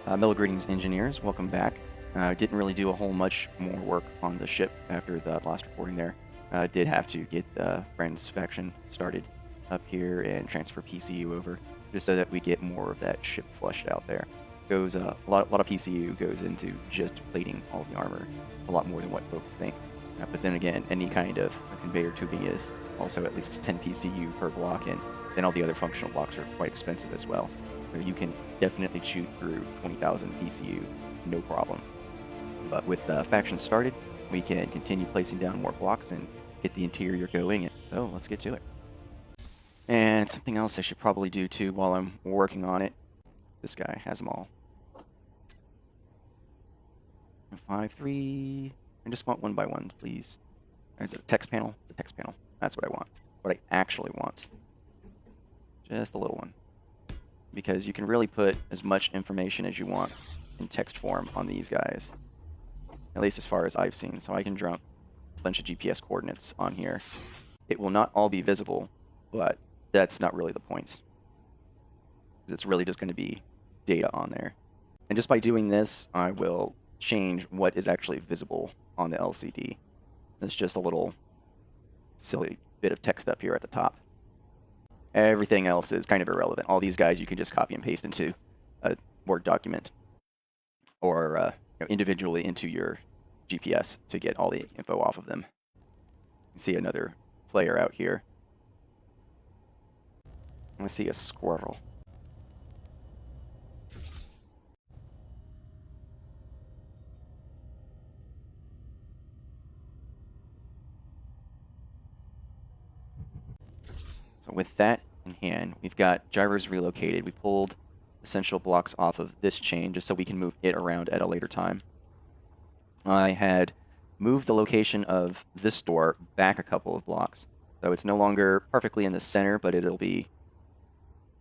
Greetings, engineers. Welcome back. Didn't really do a whole much more work on the ship after the last recording there. Did have to get the Friends faction started up here and transfer PCU over, just so that we get more of that ship flushed out there. Goes a lot of PCU goes into just plating all the armor. It's a lot more than what folks think. But then again, any kind of conveyor tubing is also at least 10 PCU per block, and then all the other functional blocks are quite expensive as well. So you can definitely shoot through 20,000 PCU, no problem. But with the faction started, we can continue placing down more blocks and get the interior going. So let's get to it. And something else I should probably do too while I'm working on it. This guy has them all. 5, 3. I just want one by one, please. Is it a text panel? It's a text panel. That's what I want. What I actually want. Just a little one. Because you can really put as much information as you want in text form on these guys. At least as far as I've seen. So I can drop a bunch of GPS coordinates on here. It will not all be visible, but that's not really the point. It's really just going to be data on there. And just by doing this, I will change what is actually visible on the LCD. It's just a little silly bit of text up here at the top. Everything else is kind of irrelevant. All these guys you can just copy and paste into a Word document or individually into your GPS to get all the info off of them. You can see another player out here. I see a squirrel. So with that in hand, we've got gyros relocated. We pulled essential blocks off of this chain just so we can move it around at a later time. I had moved the location of this door back a couple of blocks. So it's no longer perfectly in the center, but it'll be,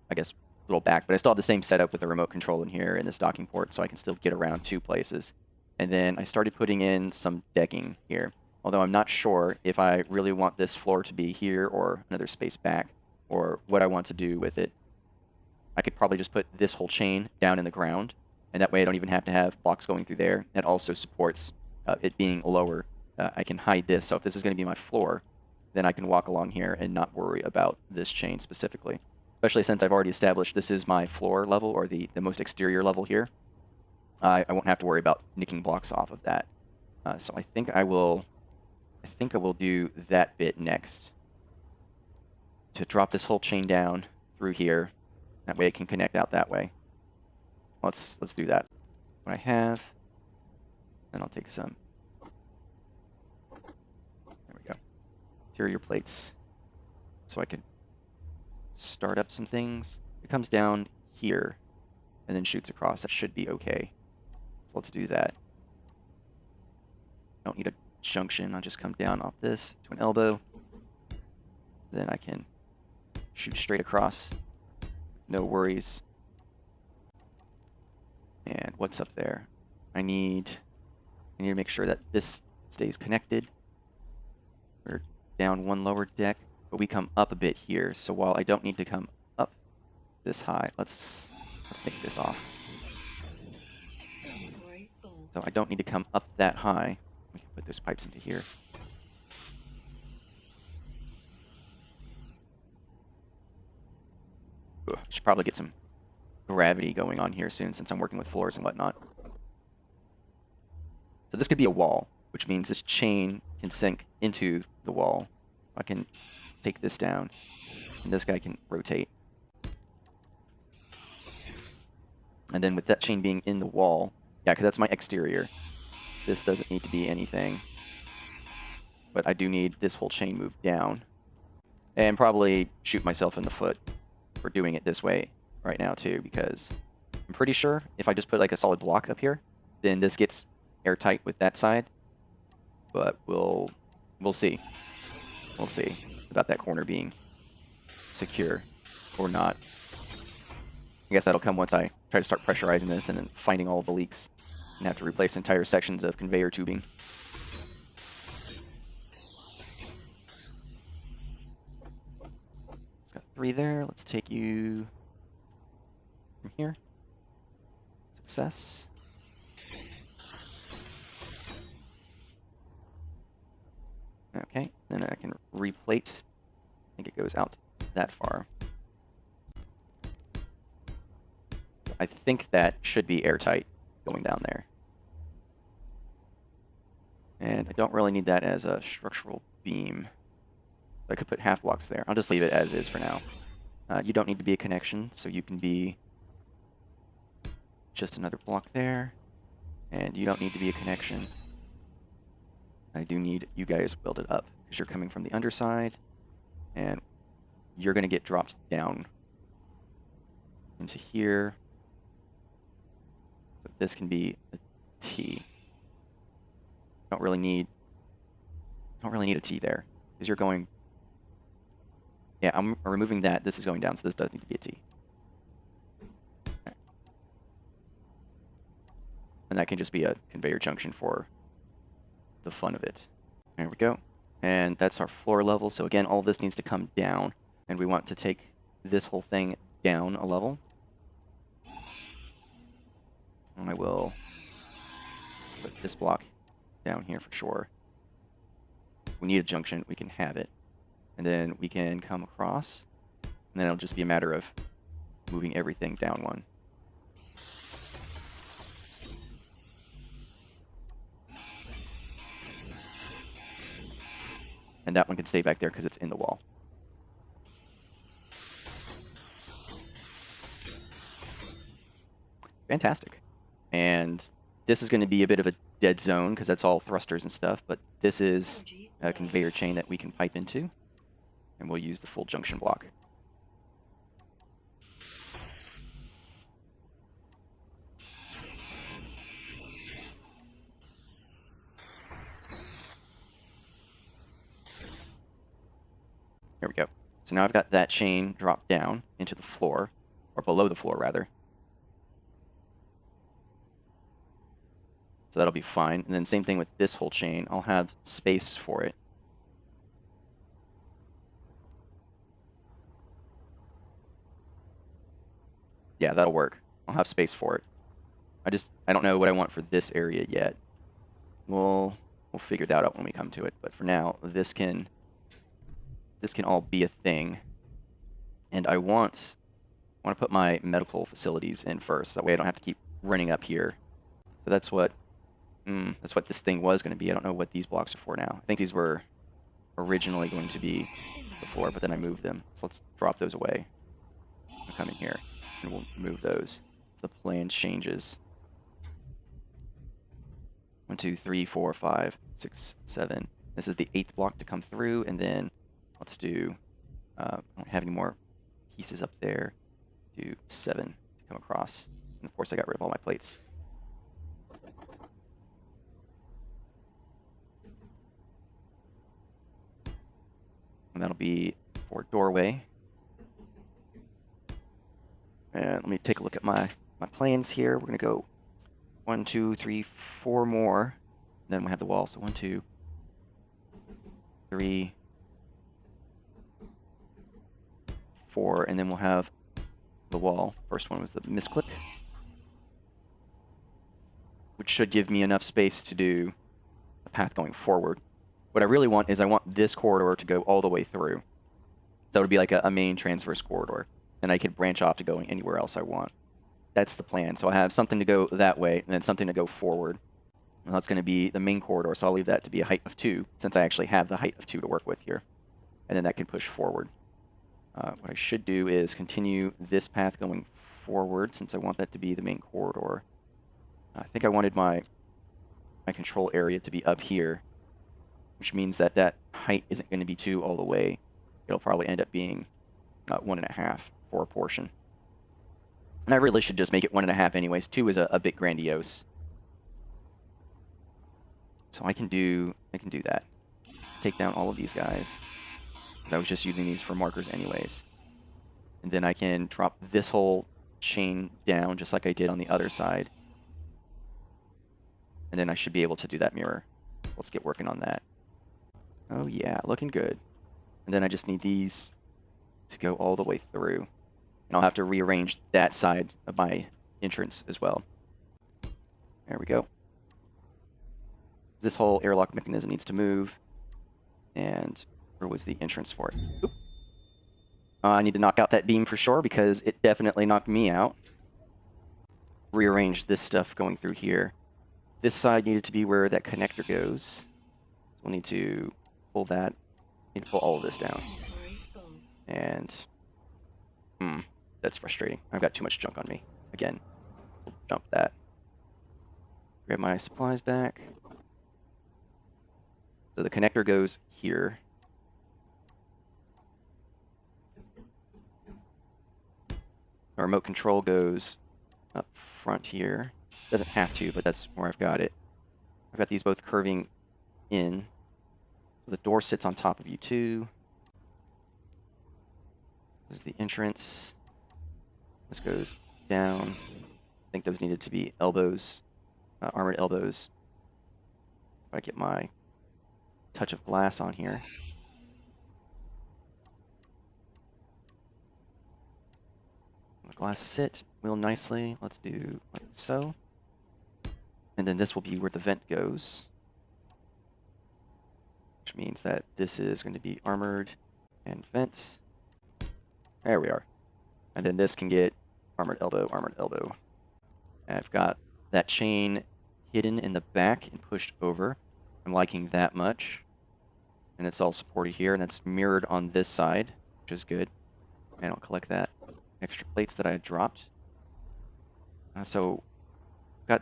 I guess, a little back. But I still have the same setup with the remote control in here and this docking port, so I can still get around two places. And then I started putting in some decking here. Although I'm not sure if I really want this floor to be here or another space back, or what I want to do with it. I could probably just put this whole chain down in the ground, and that way I don't even have to have blocks going through there. That also supports it being lower. I can hide this, so if this is going to be my floor, then I can walk along here and not worry about this chain specifically. Especially since I've already established this is my floor level, or the most exterior level here. I won't have to worry about nicking blocks off of that. So I think I will do that bit next. To drop this whole chain down through here. That way it can connect out that way. Let's do that. What I have, then I'll take some. There we go. Interior plates. So I can start up some things. It comes down here and then shoots across. That should be okay. So let's do that. Don't need a junction. I'll just come down off this to an elbow. Then I can shoot straight across. No worries. And what's up there? I need to make sure that this stays connected. We're down one lower deck, but we come up a bit here. So while I don't need to come up this high, let's take this off. So I don't need to come up that high. We can put those pipes into here. Ugh, should probably get some gravity going on here soon since I'm working with floors and whatnot. So this could be a wall, which means this chain can sink into the wall. I can take this down, and this guy can rotate. And then with that chain being in the wall, yeah, because that's my exterior. This doesn't need to be anything. But I do need this whole chain moved down. And probably shoot myself in the foot for doing it this way right now too, because I'm pretty sure if I just put like a solid block up here, then this gets airtight with that side. But we'll see. We'll see about that corner being secure or not. I guess that'll come once I try to start pressurizing this and then finding all of the leaks and have to replace entire sections of conveyor tubing. It's got 3 there. Let's take you from here. Success. Okay, then I can replate. I think it goes out that far. I think that should be airtight going down there. And I don't really need that as a structural beam. I could put half blocks there. I'll just leave it as is for now. You don't need to be a connection, so you can be just another block there. And you don't need to be a connection. I do need you guys to build it up, because you're coming from the underside, and you're going to get dropped down into here. So this can be a T. Don't really need a T there, because you're going. Yeah, I'm removing that. This is going down, so this does need to be a T. And that can just be a conveyor junction for the fun of it. There we go. And that's our floor level. So again, all this needs to come down, and we want to take this whole thing down a level. And I will put this block down here for sure. If we need a junction, we can have it. And then we can come across, and then it'll just be a matter of moving everything down one. And that one can stay back there because it's in the wall. Fantastic. And this is going to be a bit of a dead zone because that's all thrusters and stuff, but this is a conveyor chain that we can pipe into, and we'll use the full junction block. There we go. So now I've got that chain dropped down into the floor, or below the floor rather. So that'll be fine. And then same thing with this whole chain. I'll have space for it. Yeah, that'll work. I'll have space for it. I don't know what I want for this area yet. We'll figure that out when we come to it. But for now, this can all be a thing. And I want to put my medical facilities in first. That way I don't have to keep running up here. So that's what this thing was going to be. I don't know what these blocks are for now. I think these were originally going to be the floor, but then I moved them. So let's drop those away. I'll come in here, and we'll move those. So the plan changes. 1, 2, 3, 4, 5, 6, 7. This is the 8th block to come through, and then let's do, I don't have any more pieces up there. Do 7 to come across. And of course I got rid of all my plates. And that'll be for doorway. And let me take a look at my plans here. We're going to go 1, 2, 3, 4 more. And then we'll have the wall. So 1, 2, 3, 4. And then we'll have the wall. First one was the misclick, which should give me enough space to do a path going forward. What I really want is I want this corridor to go all the way through. So it would be like a main transverse corridor. Then I could branch off to going anywhere else I want. That's the plan. So I have something to go that way, and then something to go forward. And that's going to be the main corridor, so I'll leave that to be a height of 2, since I actually have the height of 2 to work with here. And then that can push forward. What I should do is continue this path going forward, since I want that to be the main corridor. I think I wanted my control area to be up here, which means that that height isn't going to be 2 all the way. It'll probably end up being 1.5 for a portion. And I really should just make it 1.5 anyways. 2 is a bit grandiose. So I can do that. Take down all of these guys, because I was just using these for markers anyways. And then I can drop this whole chain down just like I did on the other side. And then I should be able to do that mirror. Let's get working on that. Oh yeah, looking good. And then I just need these to go all the way through. And I'll have to rearrange that side of my entrance as well. There we go. This whole airlock mechanism needs to move. And where was the entrance for it? Oop. I need to knock out that beam for sure because it definitely knocked me out. Rearrange this stuff going through here. This side needed to be where that connector goes. We'll need to pull that. Need to pull all of this down. And that's frustrating. I've got too much junk on me. Again, we'll jump that. Grab my supplies back. So the connector goes here. The remote control goes up front here. Doesn't have to, but that's where I've got it. I've got these both curving in. So the door sits on top of you too. This is the entrance. This goes down. I think those needed to be elbows, armored elbows. If I get my touch of glass on here. The glass sit real nicely. Let's do like so. And then this will be where the vent goes. Which means that this is going to be armored and vent. There we are. And then this can get armored elbow, armored elbow. And I've got that chain hidden in the back and pushed over. I'm liking that much. And it's all supported here, and it's mirrored on this side, which is good. And I'll collect that extra plates that I had dropped.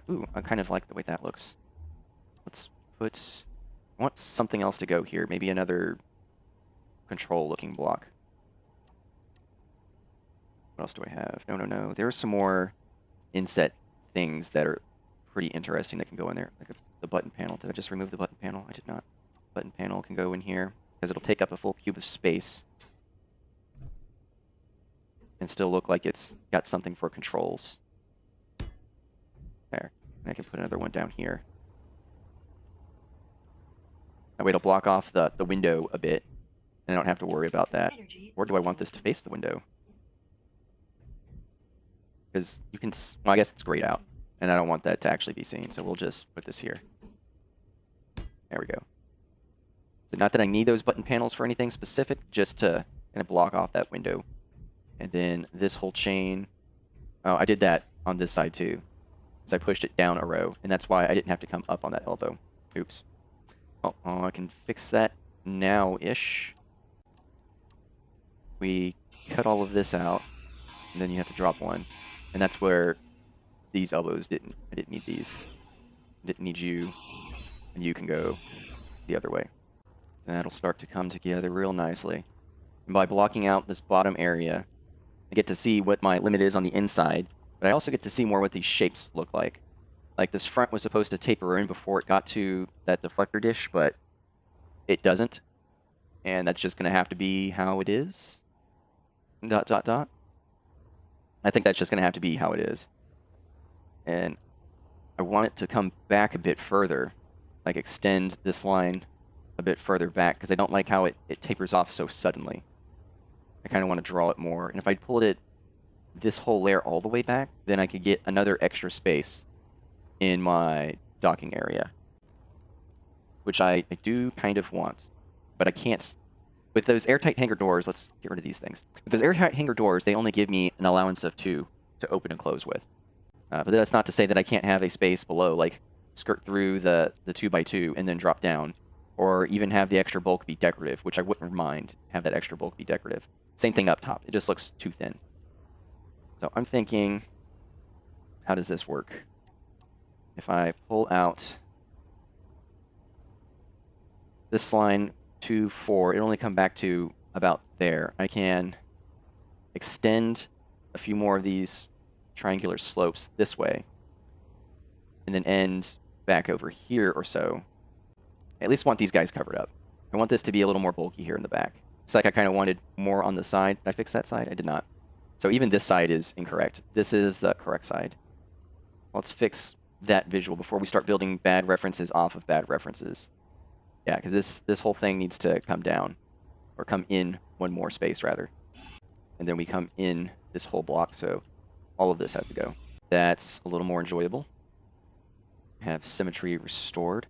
Ooh, I kind of like the way that looks. Let's put, I want something else to go here. Maybe another control-looking block. What else do I have? No. There are some more inset things that are pretty interesting that can go in there. Like the button panel. Did I just remove the button panel? I did not. Button panel can go in here because it'll take up a full cube of space and still look like it's got something for controls. There. And I can put another one down here. That way it'll block off the window a bit, and I don't have to worry about that. Or do I want this to face the window? Because you can, well, I guess it's grayed out, and I don't want that to actually be seen, so we'll just put this here. There we go. Not that I need those button panels for anything specific, just to kind of block off that window. And then this whole chain, oh, I did that on this side too, because I pushed it down a row, and that's why I didn't have to come up on that elbow. Oops. Oh, I can fix that now-ish. We cut all of this out, and then you have to drop one. And that's where these elbows I didn't need these. I didn't need you, and you can go the other way. That'll start to come together real nicely. And by blocking out this bottom area, I get to see what my limit is on the inside, but I also get to see more what these shapes look like. Like this front was supposed to taper in before it got to that deflector dish, but it doesn't. And that's just going to have to be how it is. ... I think that's just going to have to be how it is. And I want it to come back a bit further, like extend this line a bit further back, because I don't like how it tapers off so suddenly. I kind of want to draw it more. And if I pulled it this whole layer all the way back, then I could get another extra space in my docking area, which I do kind of want, but I can't. With those airtight hangar doors, let's get rid of these things. With those airtight hangar doors, they only give me an allowance of 2 to open and close with. But that's not to say that I can't have a space below, like skirt through the 2x2 and then drop down, or even have the extra bulk be decorative, which I wouldn't mind, have that extra bulk be decorative. Same thing up top. It just looks too thin. So I'm thinking, how does this work? If I pull out this line 2, 4, it'll only come back to about there. I can extend a few more of these triangular slopes this way, and then end back over here or so. I at least want these guys covered up. I want this to be a little more bulky here in the back. It's like I kind of wanted more on the side. Did I fix that side? I did not. So even this side is incorrect. This is the correct side. Let's fix that visual before we start building bad references off of bad references. Yeah, because this whole thing needs to come down, or come in one more space, rather. And then we come in this whole block, so all of this has to go. That's a little more enjoyable. have symmetry restored.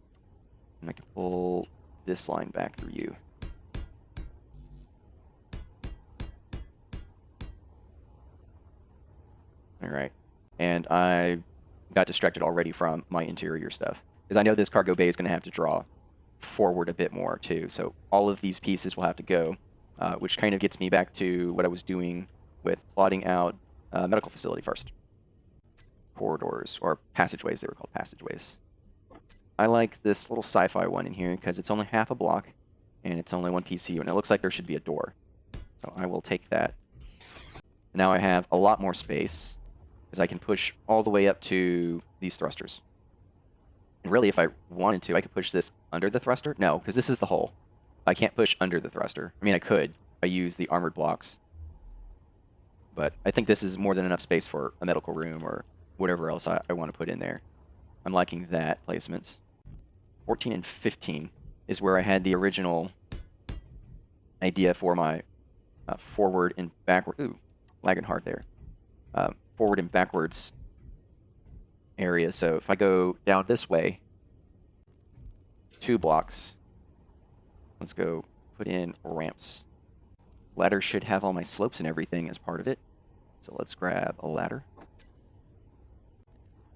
And I can pull this line back through you. Alright. And I got distracted already from my interior stuff. Because I know this cargo bay is going to have to draw forward a bit more, too. So all of these pieces will have to go, which kind of gets me back to what I was doing with plotting out a medical facility first. Corridors, or passageways, they were called passageways. I like this little sci-fi one in here because it's only half a block, and it's only one PCU, and it looks like there should be a door. So I will take that. Now I have a lot more space, because I can push all the way up to these thrusters. And really, if I wanted to, I could push this under the thruster. No, because this is the hull. I can't push under the thruster. I mean, I could. I use the armored blocks. But I think this is more than enough space for a medical room or whatever else I want to put in there. I'm liking that placement. 14 and 15 is where I had the original idea for my forward and backward. Ooh, lagging hard there. Forward and backwards area. So if I go down this way, 2 blocks, let's go put in ramps. Ladder should have all my slopes and everything as part of it. So let's grab a ladder. If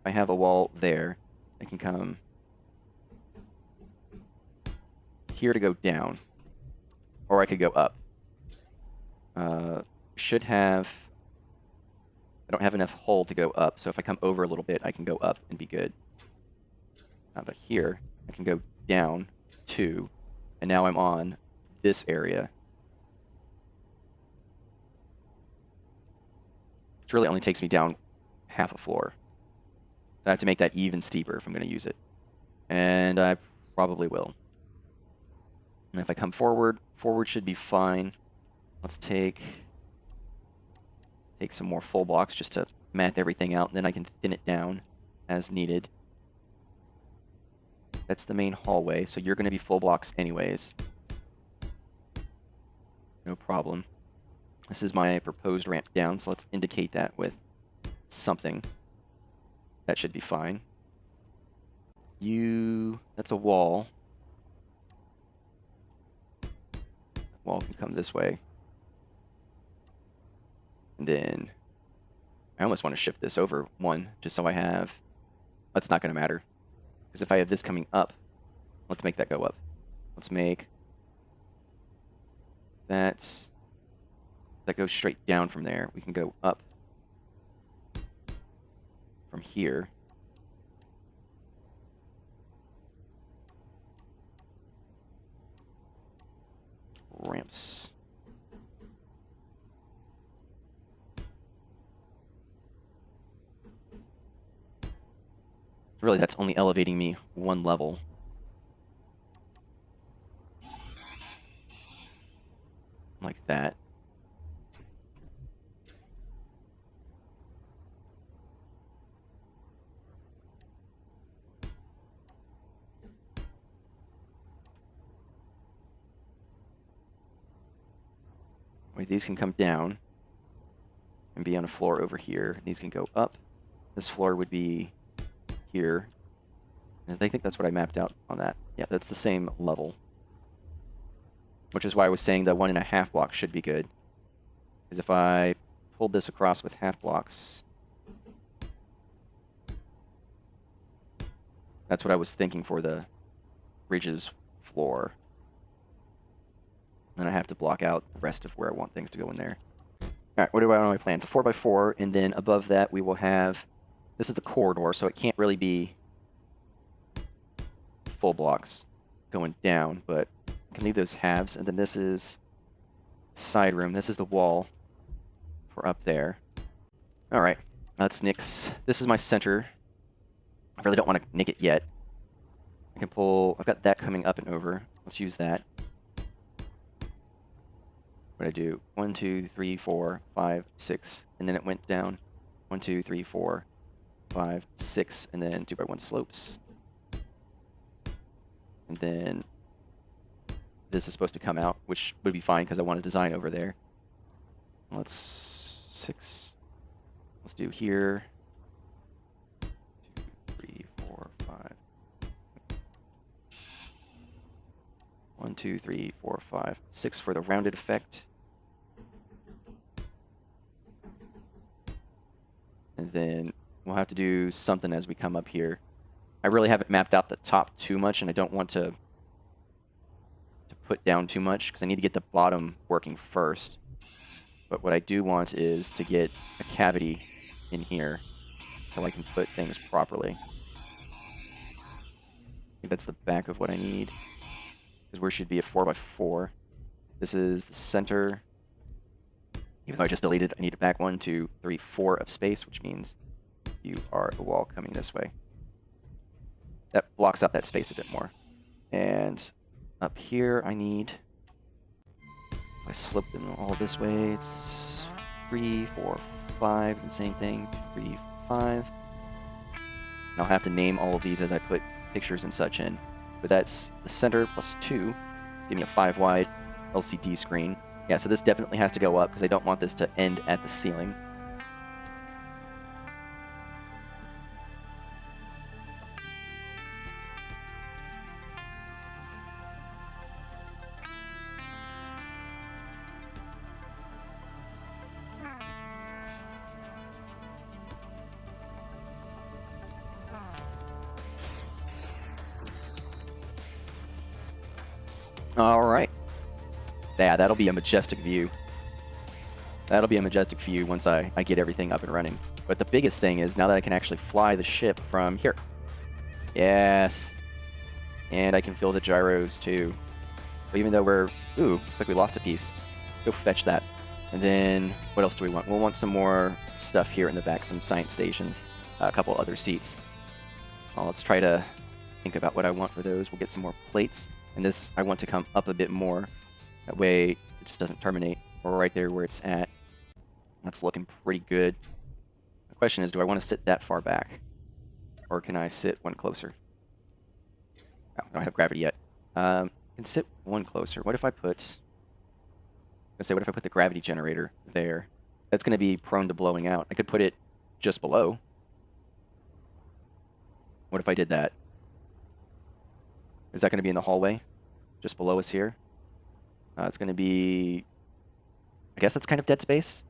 I have a wall there, I can come here to go down, or I could go up. Should have... I don't have enough hull to go up, so if I come over a little bit, I can go up and be good. But here, I can go down 2, and now I'm on this area. Which really only takes me down half a floor. So I have to make that even steeper if I'm going to use it. And I probably will. And if I come forward, forward should be fine. Let's take some more full blocks just to math everything out, and then I can thin it down as needed. That's the main hallway, so you're going to be full blocks anyways. No problem. This is my proposed ramp down, so let's indicate that with something. That should be fine. That's a wall. Wall can come this way. And then I almost want to shift this over 1, just so I have... That's not going to matter. Because if I have this coming up, let's make that go up. Let's make that goes straight down from there. We can go up from here. Ramps. Really, that's only elevating me 1 level. Like that. Wait, these can come down and be on a floor over here. These can go up. This floor would be here. And I think that's what I mapped out on that. Yeah, that's the same level. Which is why I was saying that 1.5 blocks should be good. Because if I pulled this across with half blocks, that's what I was thinking for the bridge's floor. And I have to block out the rest of where I want things to go in there. Alright, what do I want my plan? It's a 4x4, and then above that we will have... This is the corridor, so it can't really be full blocks going down, but I can leave those halves. And then this is side room. This is the wall for up there. Alright, let's nix. This is my center. I really don't want to nick it yet. I can pull... I've got that coming up and over. Let's use that. What I do? 1, 2, 3, 4, 5, 6, and then it went down. 1, 2, 3, 4, 5, 6, and then 2x1 slopes. And then this is supposed to come out, which would be fine because I want to design over there. Let's 6. Let's do here. 2, 3, 4, 5, 5. 1, 2, 3, 4, 5, 6 for the rounded effect. And then we'll have to do something as we come up here. I really haven't mapped out the top too much, and I don't want to put down too much because I need to get the bottom working first. But what I do want is to get a cavity in here so I can put things properly. I think that's the back of what I need. Because where should be a 4x4. This is the center. Even though I just deleted, I need a back 1, 2, 3, 4 of space, which means you are a wall coming this way. That blocks up that space a bit more. And up here, I need, if I slip them all this way, it's 3, 4, 5, the same thing, 3, 5. And I'll have to name all of these as I put pictures and such in. But that's the center plus 2, give me a 5 wide LCD screen. Yeah, so this definitely has to go up because I don't want this to end at the ceiling. All right. Yeah, that'll be a majestic view. That'll be a majestic view once I get everything up and running. But the biggest thing is now that I can actually fly the ship from here. Yes. And I can feel the gyros too. But even though we're... Ooh, looks like we lost a piece. Go fetch that. And then what else do we want? We'll want some more stuff here in the back, some science stations, a couple other seats. Well, let's try to think about what I want for those. We'll get some more plates. And this, I want to come up a bit more. That way, it just doesn't terminate. Or right there where it's at. That's looking pretty good. The question is, do I want to sit that far back? Or can I sit one closer? Oh, I don't have gravity yet. I can sit one closer. What if I put... Let's say, what if I put the gravity generator there? That's going to be prone to blowing out. I could put it just below. What if I did that? Is that going to be in the hallway? Just below us here? It's going to be... I guess that's kind of dead space.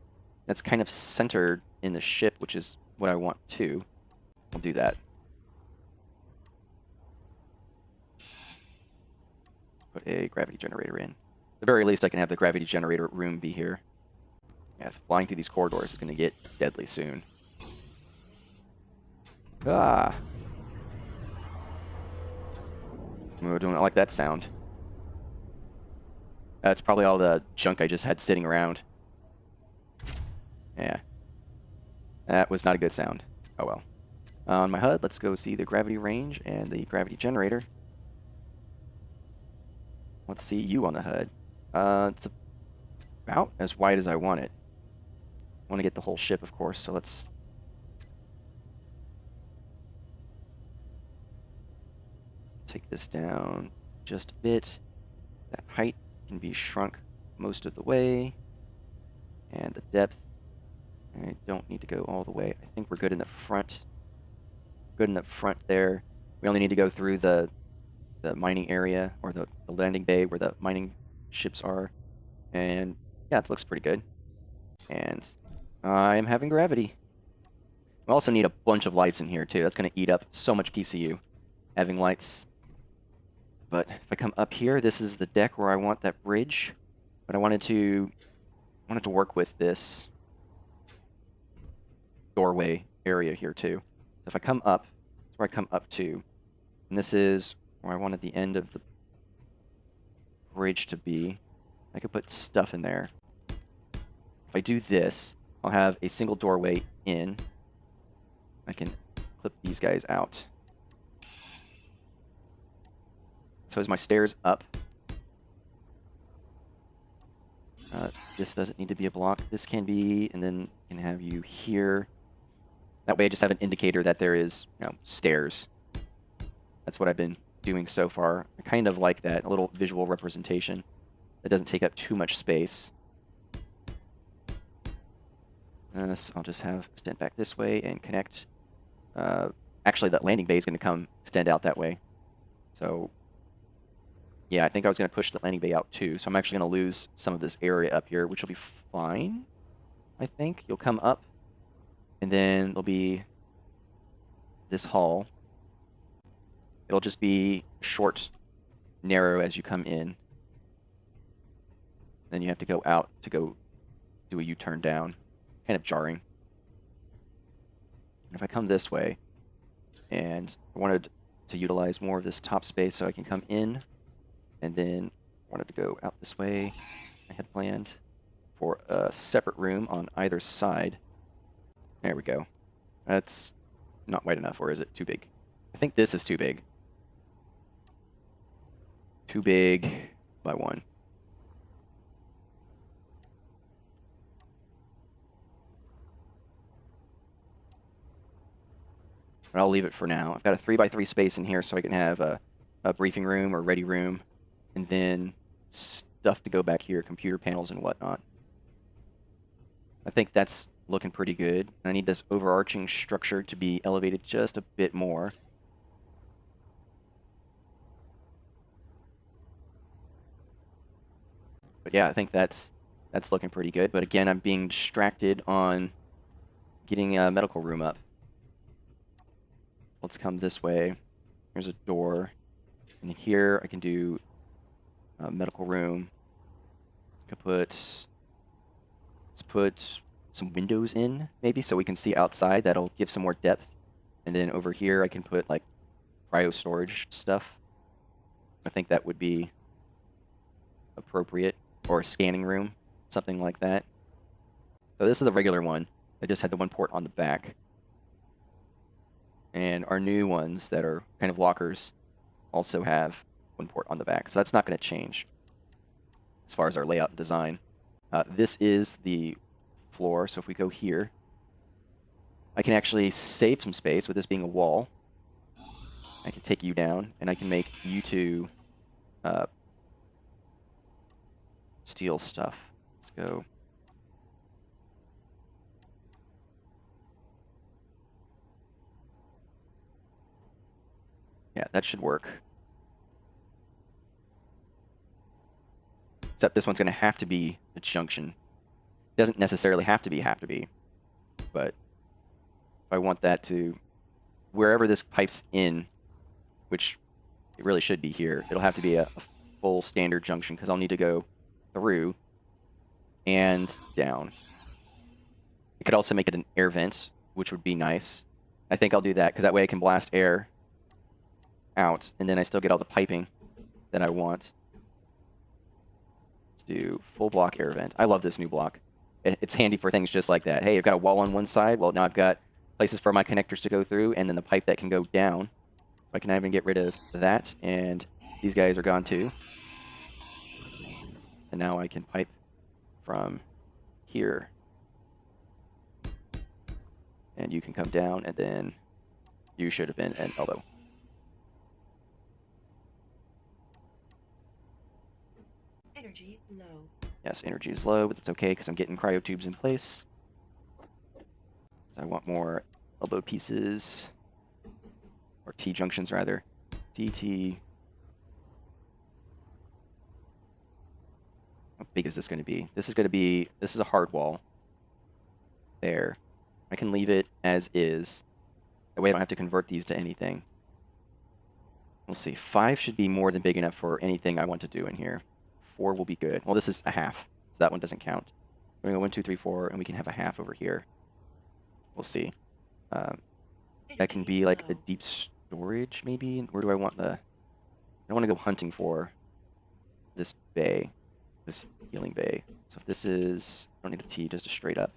That's kind of centered in the ship, which is what I want too. We'll do that. Put a gravity generator in. At the very least, I can have the gravity generator room be here. Yeah, flying through these corridors is going to get deadly soon. Ah! I don't like that sound. That's probably all the junk I just had sitting around. Yeah. That was not a good sound. Oh well. On my HUD, let's go see the gravity range and the gravity generator. Let's see you on the HUD. It's about as wide as I want it. I want to get the whole ship, of course, so let's... take this down just a bit. That height can be shrunk most of the way. And the depth, I don't need to go all the way. I think we're good in the front. Good in the front there. We only need to go through the mining area, or the landing bay where the mining ships are. And yeah, it looks pretty good. And I am having gravity. We also need a bunch of lights in here too. That's going to eat up so much PCU, having lights. But if I come up here, this is the deck where I want that bridge. But I wanted to work with this doorway area here too. So if I come up, that's where I come up to. And this is where I wanted the end of the bridge to be. I could put stuff in there. If I do this, I'll have a single doorway in. I can clip these guys out. So as my stairs up, this doesn't need to be a block. This can be, and then can have you here. That way I just have an indicator that there is, stairs. That's what I've been doing so far. I kind of like that, a little visual representation that doesn't take up too much space. I'll just have extend back this way and connect actually, that landing bay is going to come extend out that way. So, yeah, I think I was going to push the landing bay out too. So I'm actually going to lose some of this area up here, which will be fine, I think. You'll come up, and then there'll be this hall. It'll just be short, narrow as you come in. Then you have to go out to go do a U-turn down. Kind of jarring. And if I come this way, and I wanted to utilize more of this top space so I can come in, and then wanted to go out this way, I had planned for a separate room on either side. There we go. That's not wide enough, or is it too big? I think this is too big. Too big by 1. But I'll leave it for now. I've got a 3x3 space in here so I can have a briefing room or ready room, and then stuff to go back here, computer panels and whatnot. I think that's looking pretty good. I need this overarching structure to be elevated just a bit more. But yeah, I think that's looking pretty good. But again, I'm being distracted on getting a medical room up. Let's come this way. There's a door. And here I can do a medical room. I could let's put some windows in, maybe, so we can see outside. That'll give some more depth. And then over here I can put like cryo storage stuff. I think that would be appropriate. Or a scanning room, something like that. So this is the regular one. I just had the one port on the back. And our new ones that are kind of lockers also have one port on the back. So that's not going to change as far as our layout and design. This is the floor. So if we go here, I can actually save some space with this being a wall. I can take you down, and I can make you two steel stuff. Let's go. Yeah, that should work. Except this one's going to have to be a junction. It doesn't necessarily have to be, but if I want that to, wherever this pipe's in, which it really should be here, it'll have to be a full standard junction because I'll need to go through and down. I could also make it an air vent, which would be nice. I think I'll do that because that way I can blast air out, and then I still get all the piping that I want. Let's do full block air vent. I love this new block. It's handy for things just like that. Hey, I've got a wall on one side. Well, now I've got places for my connectors to go through, and then the pipe that can go down. I can even get rid of that, and these guys are gone too. And now I can pipe from here. And you can come down, and then you should have been an elbow. Energy low. Yes, energy is low, but it's okay because I'm getting cryo tubes in place. I want more elbow pieces, or T-junctions rather. DT. How big is this going to be? This is a hard wall. There. I can leave it as is. That way I don't have to convert these to anything. We'll see. 5 should be more than big enough for anything I want to do in here. 4 will be good. Well, this is a half, so that one doesn't count. We're going to go 1, 2, 3, 4, and we can have a half over here. We'll see. That can be like a deep storage, maybe? Where do I want the... I want to go hunting for this bay, this healing bay. So if this is... I don't need a T, just a straight up.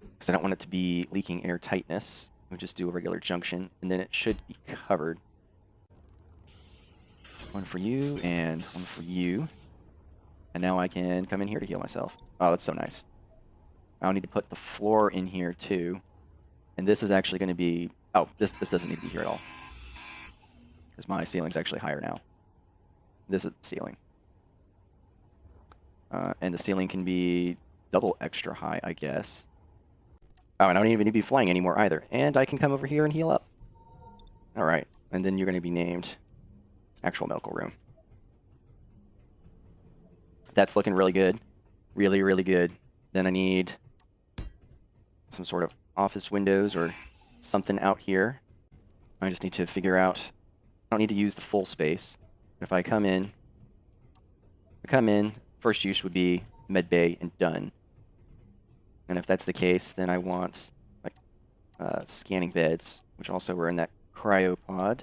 Because I don't want it to be leaking air tightness. We'll just do a regular junction, and then it should be covered. One for you, and one for you. And now I can come in here to heal myself. Oh, that's so nice. I'll need to put the floor in here, too. And this is actually going to be... Oh, this doesn't need to be here at all. Because my ceiling's actually higher now. This is the ceiling. And the ceiling can be double extra high, I guess. Oh, and I don't even need to be flying anymore either. And I can come over here and heal up. All right. And then you're going to be named actual medical room. That's looking really good. Really, really good. Then I need some sort of office windows or something out here. I just need to figure out... I don't need to use the full space. If I come in, first use would be med bay and done. And if that's the case, then I want like scanning beds, which also were in that cryopod.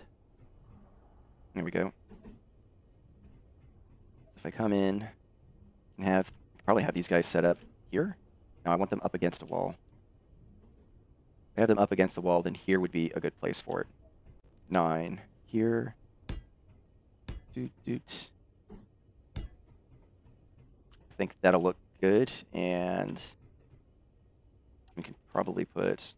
There we go. If I come in and have, probably have these guys set up here. No, I want them up against a wall. If I have them up against the wall, then here would be a good place for it. 9 here. Doot, doot. I think that'll look good, and we can probably put...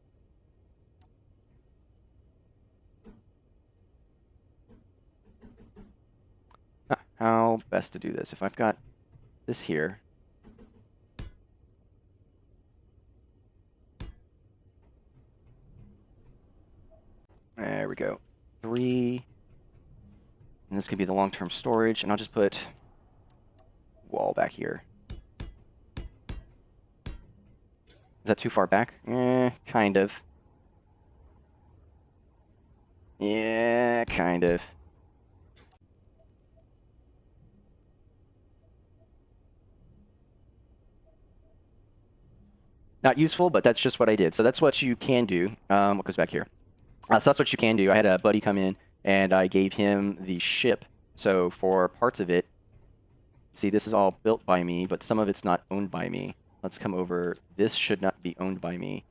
how best to do this? If I've got this here, there we go. 3, and this could be the long-term storage, and I'll just put wall back here. Is that too far back? Kind of. Yeah, kind of. Not useful, but that's just what I did. So that's what you can do. What goes back here? So that's what you can do. I had a buddy come in, and I gave him the ship. So for parts of it, see, this is all built by me, but some of it's not owned by me. Let's come over. This should not be owned by me.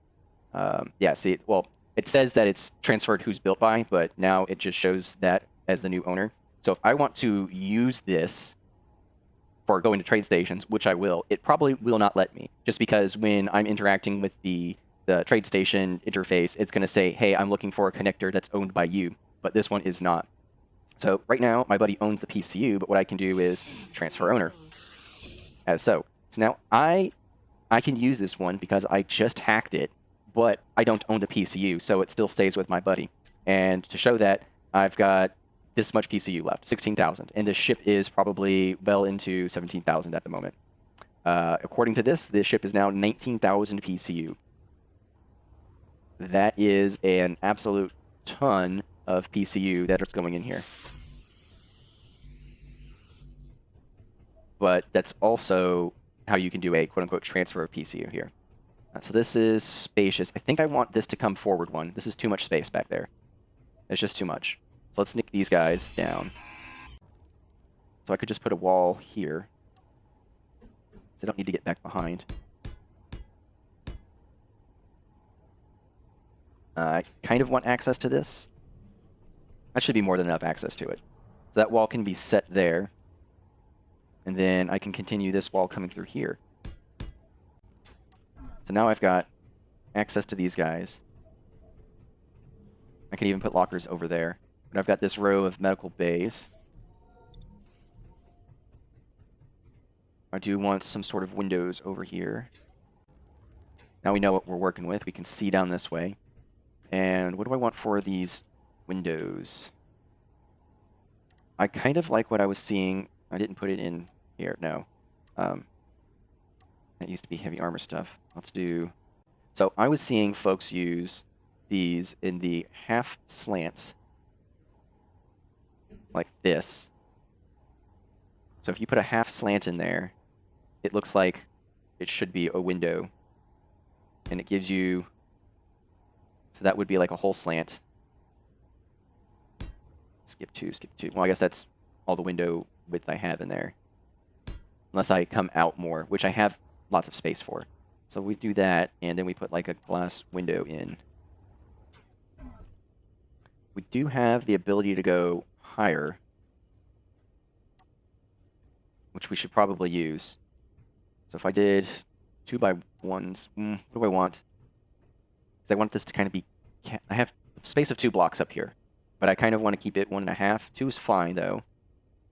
Yeah, see, well, it says that it's transferred who's built by, but now it just shows that as the new owner. So if I want to use this for going to trade stations, which I will, it probably will not let me, just because when I'm interacting with the trade station interface, it's going to say, hey, I'm looking for a connector that's owned by you, but this one is not. So right now, my buddy owns the PCU, but what I can do is transfer owner, as so. So now I can use this one because I just hacked it, but I don't own the PCU, so it still stays with my buddy. And to show that, I've got this much PCU left, 16,000, and the ship is probably well into 17,000 at the moment. According to this ship is now 19,000 PCU. That is an absolute ton of PCU that is going in here. But that's also how you can do a quote-unquote transfer of PCU here. So this is spacious. I think I want this to come forward one. This is too much space back there. It's just too much. So let's nick these guys down. So I could just put a wall here. So I don't need to get back behind. I kind of want access to this. That should be more than enough access to it. So that wall can be set there. And then I can continue this wall coming through here. So now I've got access to these guys. I can even put lockers over there. But I've got this row of medical bays. I do want some sort of windows over here. Now we know what we're working with. We can see down this way. And what do I want for these windows? I kind of like what I was seeing. I didn't put it in here. No. That used to be heavy armor stuff. Let's do... So I was seeing folks use these in the half slants. Like this. So if you put a half slant in there, it looks like it should be a window. And it gives you... So that would be like a whole slant. Skip 2, skip 2. Well, I guess that's all the window width I have in there. Unless I come out more, which I have lots of space for. So we do that, and then we put like a glass window in. We do have the ability to go higher, which we should probably use. So if I did 2x1s, what do I want? Because I want this to kind of be... I have a space of 2 blocks up here, but I kind of want to keep it 1.5. 2 is fine, though.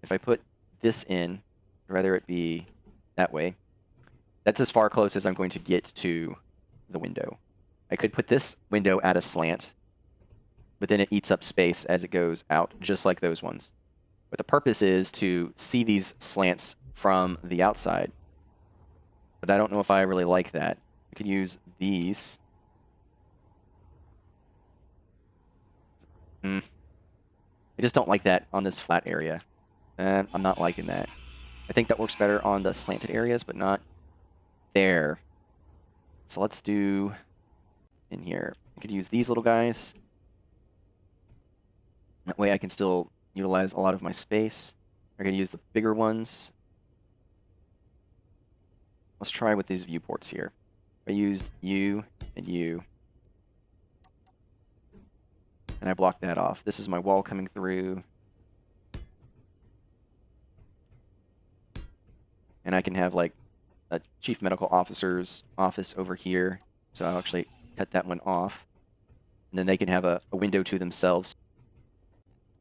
If I put this in, I'd rather it be that way. That's as far close as I'm going to get to the window. I could put this window at a slant, but then it eats up space as it goes out, just like those ones. But the purpose is to see these slants from the outside. But I don't know if I really like that. I could use these. I just don't like that on this flat area. And I'm not liking that. I think that works better on the slanted areas, but not there. So let's do in here. I could use these little guys. That way I can still utilize a lot of my space. I could use the bigger ones. Let's try with these viewports here. I used you and you. And I blocked that off. This is my wall coming through. And I can have like a chief medical officer's office over here. So I'll actually cut that one off. And then they can have a window to themselves.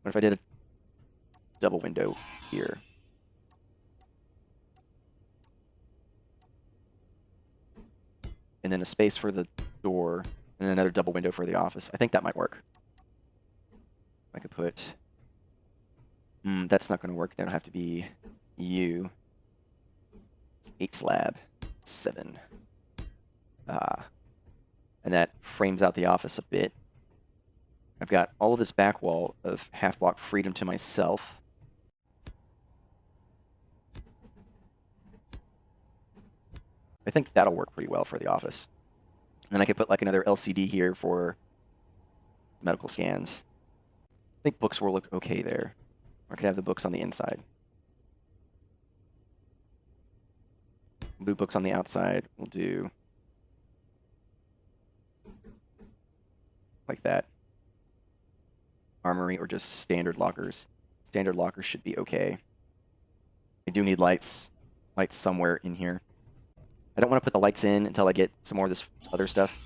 What if I did a double window here? And then a space for the door, and another double window for the office. I think that might work. I could put... that's not going to work. That'll have to be you. 8 slab. 7. And that frames out the office a bit. I've got all of this back wall of half-block freedom to myself. I think that'll work pretty well for the office. And then I could put like another LCD here for medical scans. I think books will look okay there. Or I could have the books on the inside. Blue books on the outside. We'll do like that. Armory or just standard lockers. Standard lockers should be okay. I do need lights. Lights somewhere in here. I don't want to put the lights in until I get some more of this other stuff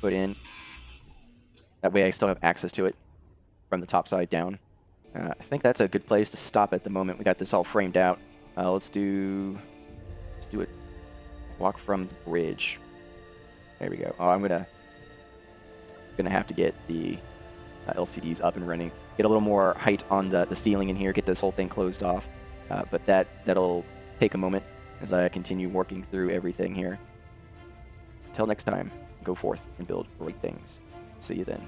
put in. That way I still have access to it from the top side down. I think that's a good place to stop at the moment. We got this all framed out. Let's do it. Walk from the bridge. There we go. Oh, I'm gonna have to get the LCDs up and running. Get a little more height on the ceiling in here. Get this whole thing closed off. But that'll take a moment as I continue working through everything here. Until next time, go forth and build great things. See you then.